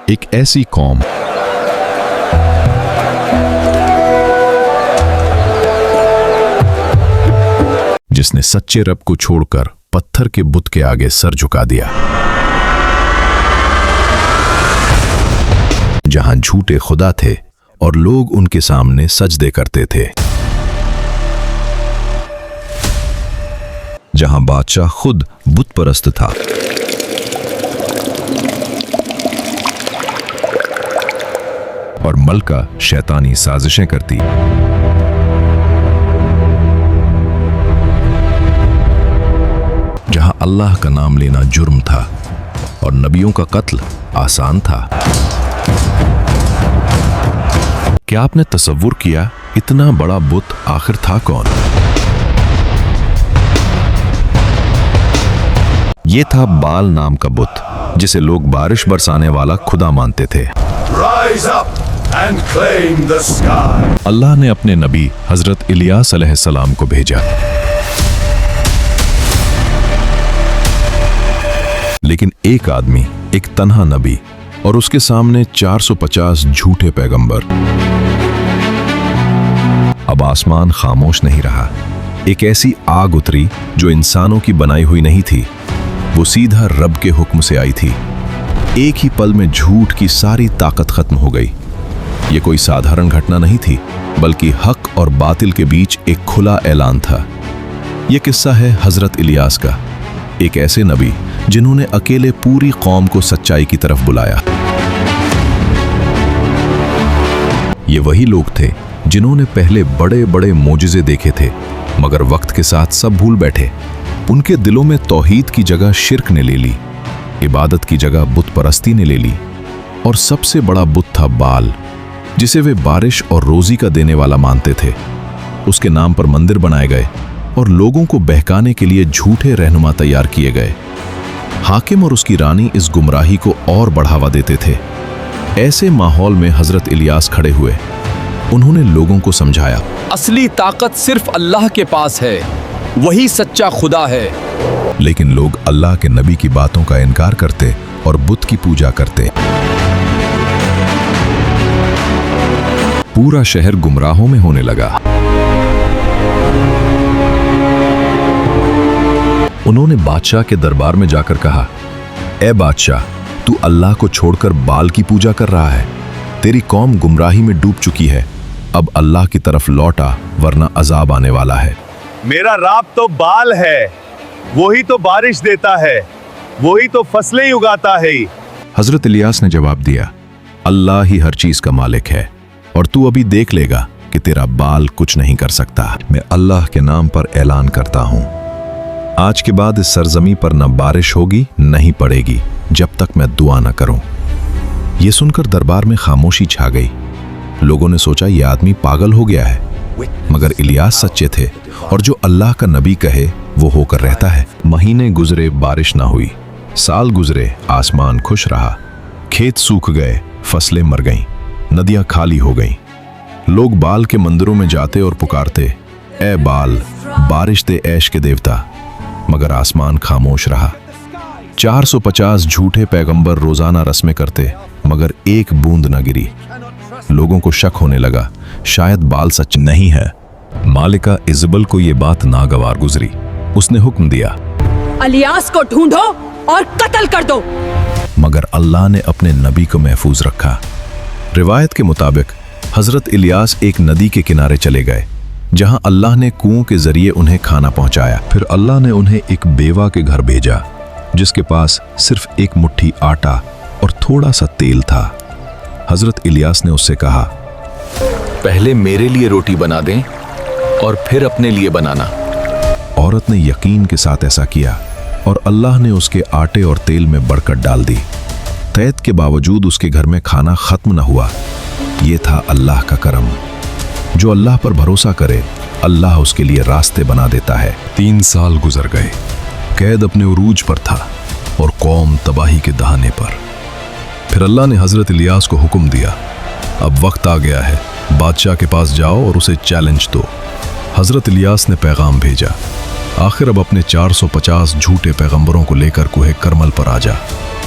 ایک ایسی قوم جس نے سچے رب کو چھوڑ کر پتھر کے بت کے آگے سر جھکا دیا، جہاں جھوٹے خدا تھے اور لوگ ان کے سامنے سجدے کرتے تھے، جہاں بادشاہ خود بت پرست تھا، اور ملکہ شیطانی سازشیں کرتی۔ جہاں اللہ کا نام لینا جرم تھا اور نبیوں کا قتل آسان تھا۔ کیا آپ نے تصور کیا اتنا بڑا بت آخر تھا کون؟ یہ تھا بال نام کا بت، جسے لوگ بارش برسانے والا خدا مانتے تھے۔ اللہ نے اپنے نبی حضرت الیاس علیہ السلام کو بھیجا، لیکن ایک آدمی، ایک تنہا نبی، اور اس کے سامنے 450 جھوٹے پیغمبر۔ اب آسمان خاموش نہیں رہا۔ ایک ایسی آگ اتری جو انسانوں کی بنائی ہوئی نہیں تھی، وہ سیدھا رب کے حکم سے آئی تھی۔ ایک ہی پل میں جھوٹ کی ساری طاقت ختم ہو گئی۔ یہ کوئی سادھارن گھٹنا نہیں تھی، بلکہ حق اور باطل کے بیچ ایک کھلا اعلان تھا۔ یہ قصہ ہے حضرت الیاس کا، ایک ایسے نبی جنہوں نے اکیلے پوری قوم کو سچائی کی طرف بلایا۔ یہ وہی لوگ تھے جنہوں نے پہلے بڑے بڑے معجزے دیکھے تھے، مگر وقت کے ساتھ سب بھول بیٹھے۔ ان کے دلوں میں توحید کی جگہ شرک نے لے لی، عبادت کی جگہ بت پرستی نے لے لی، اور سب سے بڑا بت تھا بال، جسے وہ بارش اور روزی کا دینے والا مانتے تھے۔ اس کے نام پر مندر بنائے گئے اور لوگوں کو بہکانے کے لیے جھوٹے رہنما تیار کیے گئے۔ حاکم اور اس کی رانی اس گمراہی کو اور بڑھاوا دیتے تھے۔ ایسے ماحول میں حضرت الیاس کھڑے ہوئے۔ انہوں نے لوگوں کو سمجھایا، اصلی طاقت صرف اللہ کے پاس ہے، وہی سچا خدا ہے۔ لیکن لوگ اللہ کے نبی کی باتوں کا انکار کرتے اور بت کی پوجا کرتے۔ پورا شہر گمراہوں میں ہونے لگا۔ انہوں نے بادشاہ کے دربار میں جا کر کہا، اے بادشاہ، تو اللہ کو چھوڑ کر بال کی پوجا کر رہا ہے۔ تیری قوم گمراہی میں ڈوب چکی ہے۔ اب اللہ کی طرف لوٹا، ورنہ عذاب آنے والا ہے۔ میرا رب تو بال ہے، وہی تو بارش دیتا ہے، وہی تو فصلیں اگاتا ہے۔ حضرت الیاس نے جواب دیا، اللہ ہی ہر چیز کا مالک ہے، اور تو ابھی دیکھ لے گا کہ تیرا بال کچھ نہیں کر سکتا۔ میں اللہ کے نام پر اعلان کرتا ہوں، آج کے بعد اس سرزمین پر نہ بارش ہوگی نہ ہی پڑے گی، جب تک میں دعا نہ کروں۔ یہ سن کر دربار میں خاموشی چھا گئی۔ لوگوں نے سوچا یہ آدمی پاگل ہو گیا ہے، مگر الیاس سچے تھے، اور جو اللہ کا نبی کہے وہ ہو کر رہتا ہے۔ مہینے گزرے، بارش نہ ہوئی۔ سال گزرے، آسمان خوش رہا۔ کھیت سوکھ گئے، فصلیں مر گئیں، ندیاں خالی ہو گئیں۔ لوگ بال کے مندروں میں جاتے اور پکارتے، اے بال، بارش دے عیش کے دیوتا، مگر آسمان خاموش رہا۔ 450 جھوٹے پیغمبر روزانہ رسمیں کرتے، مگر ایک بوند نہ گری۔ لوگوں کو شک ہونے لگا، شاید بال سچ نہیں ہے۔ مالکہ ایزبل کو یہ بات ناگوار گزری۔ اس نے حکم دیا، الیاس کو ڈھونڈو اور قتل کر دو۔ مگر اللہ نے اپنے نبی کو محفوظ رکھا۔ روایت کے مطابق حضرت الیاس ایک ندی کے کنارے چلے گئے، جہاں اللہ نے کنویں کے ذریعے انہیں کھانا پہنچایا۔ پھر اللہ نے انہیں ایک بیوہ کے گھر بھیجا، جس کے پاس صرف ایک مٹھی آٹا اور تھوڑا سا تیل تھا۔ حضرت الیاس نے اس سے کہا، پہلے میرے لیے روٹی بنا دیں اور پھر اپنے لیے بنانا۔ عورت نے یقین کے ساتھ ایسا کیا، اور اللہ نے اس کے آٹے اور تیل میں برکت ڈال دی۔ قید کے باوجود اس کے گھر میں کھانا ختم نہ ہوا۔ یہ تھا اللہ کا کرم۔ جو اللہ پر بھروسہ کرے، اللہ اس کے لیے راستے بنا دیتا ہے۔ 3 سال گزر گئے۔ قید اپنے عروج پر تھا اور قوم تباہی کے دہانے پر۔ پھر اللہ نے حضرت الیاس کو حکم دیا، اب وقت آ گیا ہے، بادشاہ کے پاس جاؤ اور اسے چیلنج دو۔ حضرت الیاس نے پیغام بھیجا، آخر اب اپنے 450 جھوٹے پیغمبروں کو لے کر کوہ کرمل پر آ جا۔